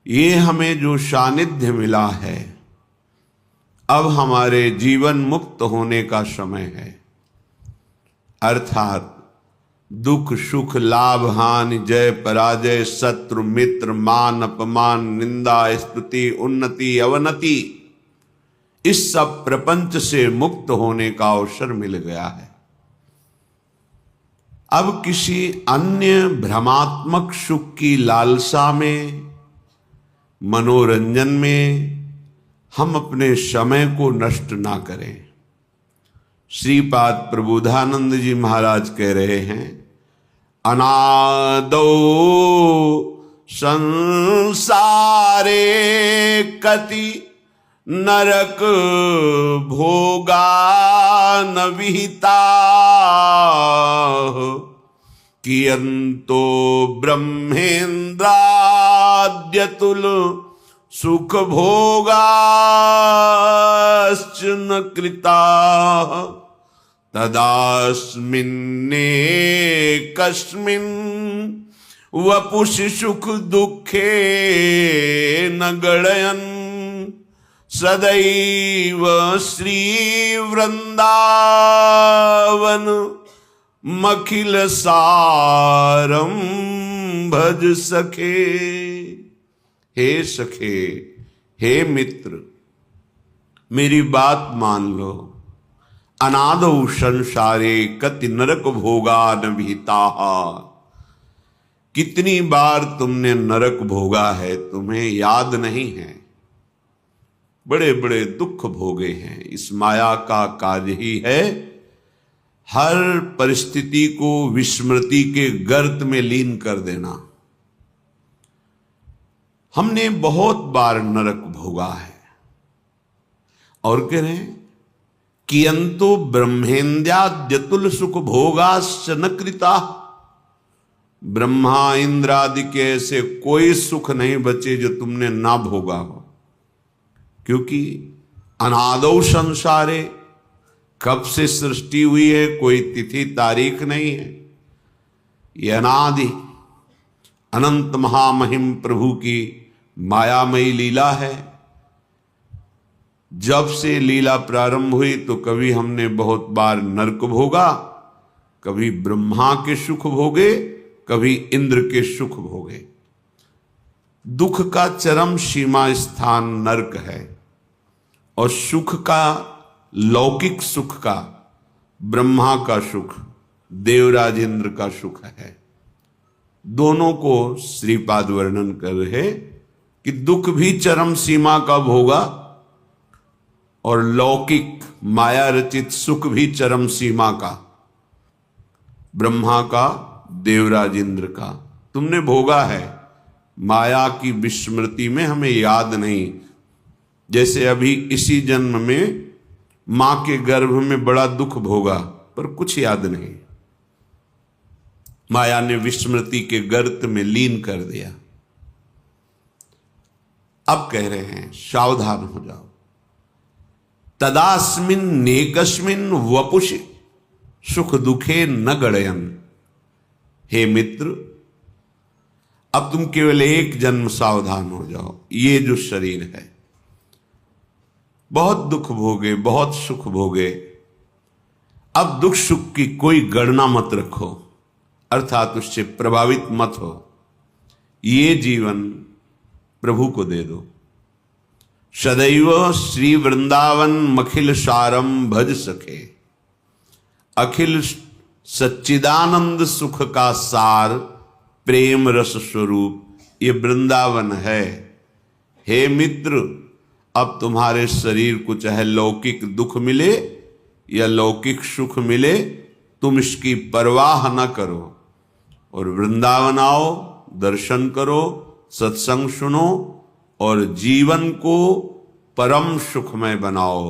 ये हमें जो सानिध्य मिला है, अब हमारे जीवन मुक्त होने का समय है। अर्थात दुख सुख लाभ हानि जय पराजय शत्रु मित्र मान अपमान निंदा स्तुति उन्नति अवनति, इस सब प्रपंच से मुक्त होने का अवसर मिल गया है। अब किसी अन्य भ्रमात्मक सुख की लालसा में, मनोरंजन में हम अपने समय को नष्ट ना करें। श्रीपाद प्रबोधानंद जी महाराज कह रहे हैं, अनादौ संसारे कति नरक भोगा न विहिता, कियंतो ब्रह्मेन्द्राद्यतुल सुख भोगाश्च न कृता, तदास्मिन्ने कस्मिन् वपुषि सुख दुखे न गणयन्, सदैव श्री वृंदावन मखिल सारम भज सखे। हे सखे, हे मित्र, मेरी बात मान लो। अनादौ संसारे कति नरक भोगा न विहिता, कितनी बार तुमने नरक भोगा है, तुम्हें याद नहीं है। बड़े बड़े दुख भोगे हैं। इस माया का कार्य ही है हर परिस्थिति को विस्मृति के गर्त में लीन कर देना। हमने बहुत बार नरक भोगा है। और कह रहे हैं, कियंतो ब्रह्मेन्द्राद्यतुल सुख भोगाश्च न कृता, ब्रह्मा इंद्र आदि के ऐसे कोई सुख नहीं बचे जो तुमने ना भोगा हो। क्योंकि अनादौ संसारे, कब से सृष्टि हुई है कोई तिथि तारीख नहीं है। ये अनादि अनंत महामहिम प्रभु की मायामयी लीला है। जब से लीला प्रारंभ हुई तो कभी हमने बहुत बार नरक भोगा, कभी ब्रह्मा के सुख भोगे, कभी इंद्र के सुख भोगे। दुख का चरम सीमा स्थान नरक है और सुख का, लौकिक सुख का, ब्रह्मा का सुख, देवराज इंद्र का सुख है। दोनों को श्रीपाद वर्णन कर रहे कि दुख भी चरम सीमा का भोगा और लौकिक माया रचित सुख भी चरम सीमा का, ब्रह्मा का, देवराज इंद्र का तुमने भोगा है। माया की विस्मृति में हमें याद नहीं। जैसे अभी इसी जन्म में मां के गर्भ में बड़ा दुख भोगा पर कुछ याद नहीं, माया ने विस्मृति के गर्त में लीन कर दिया। अब कह रहे हैं सावधान हो जाओ। तदास्मिन नेकस्मिन वपुषि सुख दुखे न गणयन्, हे मित्र, अब तुम केवल एक जन्म सावधान हो जाओ। ये जो शरीर है, बहुत दुख भोगे, बहुत सुख भोगे। अब दुख सुख की कोई गणना मत रखो, अर्थात उससे प्रभावित मत हो। ये जीवन प्रभु को दे दो। सदैव श्री वृंदावन मखिल सारम भज सके। अखिल सच्चिदानंद सुख का सार प्रेम रस स्वरूप ये वृंदावन है। हे मित्र, अब तुम्हारे शरीर को चाहे लौकिक दुख मिले या लौकिक सुख मिले, तुम इसकी परवाह न करो और वृंदावन आओ, दर्शन करो, सत्संग सुनो और जीवन को परम सुखमय बनाओ।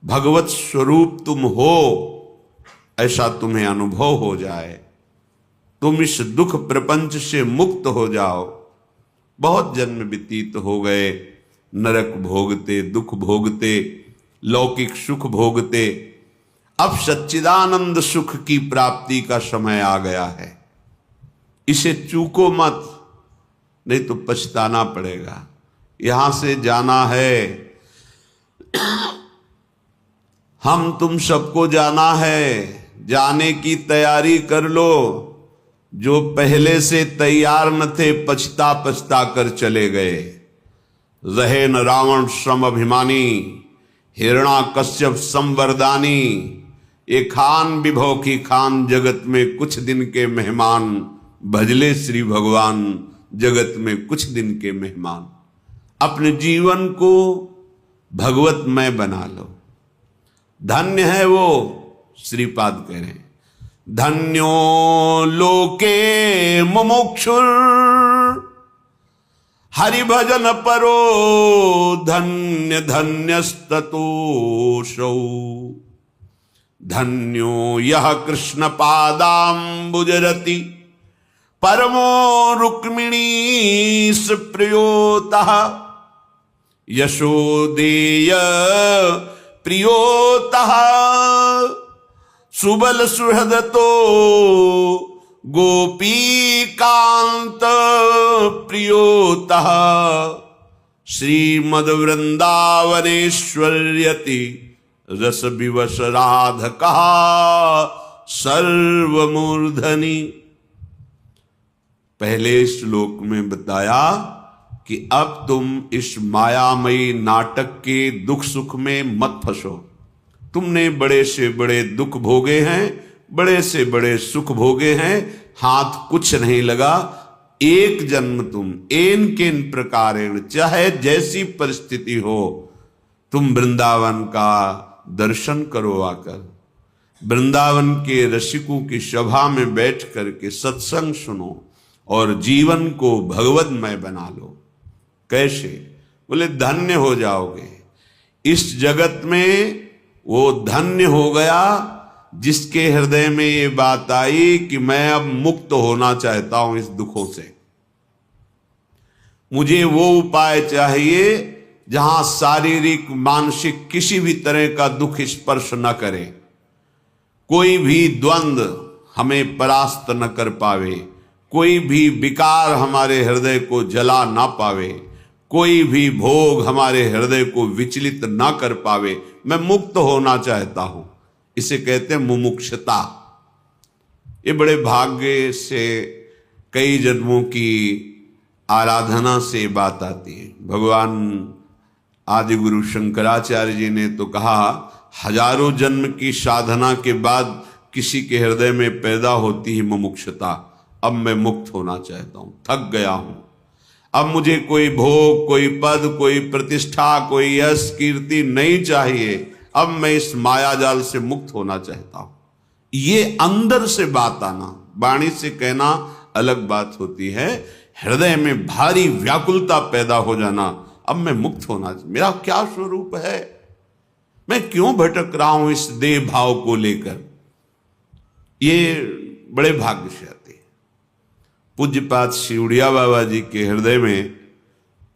भगवत स्वरूप तुम हो, ऐसा तुम्हें अनुभव हो जाए। तुम इस दुख प्रपंच से मुक्त हो जाओ। बहुत जन्म व्यतीत हो गए नरक भोगते, दुख भोगते, लौकिक सुख भोगते। अब सच्चिदानंद सुख की प्राप्ति का समय आ गया है। इसे चूको मत, नहीं तो पछताना पड़ेगा। यहां से जाना है, हम तुम सबको जाना है, जाने की तैयारी कर लो। जो पहले से तैयार न थे पछता पछता कर चले गए। रहे न रावण श्रम अभिमानी, हिरणा कश्यप संवरदानी। ये खान विभव की खान, जगत में कुछ दिन के मेहमान। भजले श्री भगवान, जगत में कुछ दिन के मेहमान। अपने जीवन को भगवतमय बना लो। धन्य है वो, श्रीपाद कह रहे हैं, धन्यो लोके मुमुक्षुर हरि भजन परो, धन्य धन्यस्ततोषौ। धन्यो यह कृष्ण पादाम्बुजरति, परमो रुक्मिणी प्रियोतः। यशोदेय प्रियोतः, सुबल सुहृदतो गोपीकांत प्रियोतः। श्रीमद वृंदावनेश्वर्यति रस विवश राधका सर्वमूर्धनि। पहले श्लोक में बताया कि अब तुम इस मायामयी नाटक के दुख सुख में मत फंसो। तुमने बड़े से बड़े दुख भोगे हैं, बड़े से बड़े सुख भोगे हैं, हाथ कुछ नहीं लगा। एक जन्म तुम एन केन प्रकारेण, चाहे जैसी परिस्थिति हो, तुम वृंदावन का दर्शन करो। आकर वृंदावन के रसिकों की सभा में बैठ करके सत्संग सुनो और जीवन को भगवतमय बना लो। कैसे? बोले धन्य हो जाओगे। इस जगत में वो धन्य हो गया जिसके हृदय में ये बात आई कि मैं अब मुक्त होना चाहता हूं इस दुखों से। मुझे वो उपाय चाहिए जहां शारीरिक मानसिक किसी भी तरह का दुख स्पर्श न करे, कोई भी द्वंद्व हमें परास्त न कर पावे, कोई भी विकार हमारे हृदय को जला ना पावे, कोई भी भोग हमारे हृदय को विचलित ना कर पावे। मैं मुक्त होना चाहता हूं। इसे कहते हैं मुमुक्षता। ये बड़े भाग्य से कई जन्मों की आराधना से बात आती है। भगवान आदि गुरु शंकराचार्य जी ने तो कहा, हजारों जन्म की साधना के बाद किसी के हृदय में पैदा होती है मुमुक्षता। अब मैं मुक्त होना चाहता हूं, थक गया हूं। अब मुझे कोई भोग, कोई पद, कोई प्रतिष्ठा, कोई यश कीर्ति नहीं चाहिए। अब मैं इस माया जाल से मुक्त होना चाहता हूं। ये अंदर से बात आना, वाणी से कहना अलग बात होती है। हृदय में भारी व्याकुलता पैदा हो जाना, अब मैं मुक्त होना, मेरा क्या स्वरूप है, मैं क्यों भटक रहा हूं इस देह भाव को लेकर। ये बड़े भाग्य से आते हैं। पूज्यपाद श्री उड़िया बाबा जी के हृदय में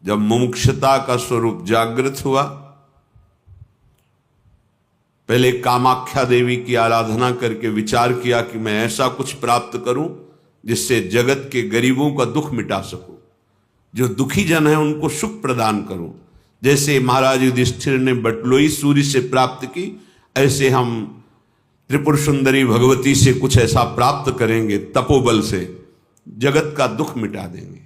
जब मुमुक्षता का स्वरूप जागृत हुआ, पहले कामाख्या देवी की आराधना करके विचार किया कि मैं ऐसा कुछ प्राप्त करूं जिससे जगत के गरीबों का दुख मिटा सकूं, जो दुखी जन है उनको सुख प्रदान करूं। जैसे महाराज युधिष्ठिर ने बटलोई सूर्य से प्राप्त की, ऐसे हम त्रिपुर सुंदरी भगवती से कुछ ऐसा प्राप्त करेंगे, तपोबल से जगत का दुख मिटा देंगे।